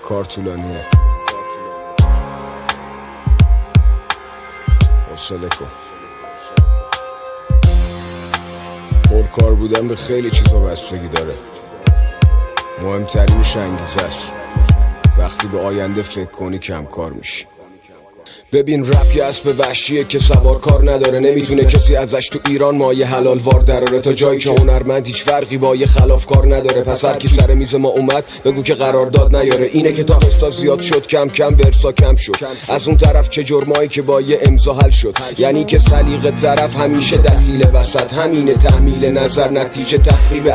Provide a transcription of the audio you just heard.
کار طولانیه، حوصله کن. پرکار بودن به خیلی چیزا بستگی داره، مهمترینش انگیزه است. وقتی به آینده فکر کنی کم کار میشی. ببین رپ یه اسب وحشیه که سوار کار نداره، نمیتونه کسی ازش تو ایران مایه حلال وار دراره. تا جایی که هنرمند هیچ فرقی با یه خلاف کار نداره. پس هر کی سر میز ما اومد بگو که قرارداد نیاره. اینه که تا قسطا زیاد شد کم کم ورسا کم شد. از اون طرف چه جرمایی که با یه امضا حل شد. یعنی که سلیقه طرف همیشه دخیل وسط، همینه تحمیل نظر نتیجه تخریب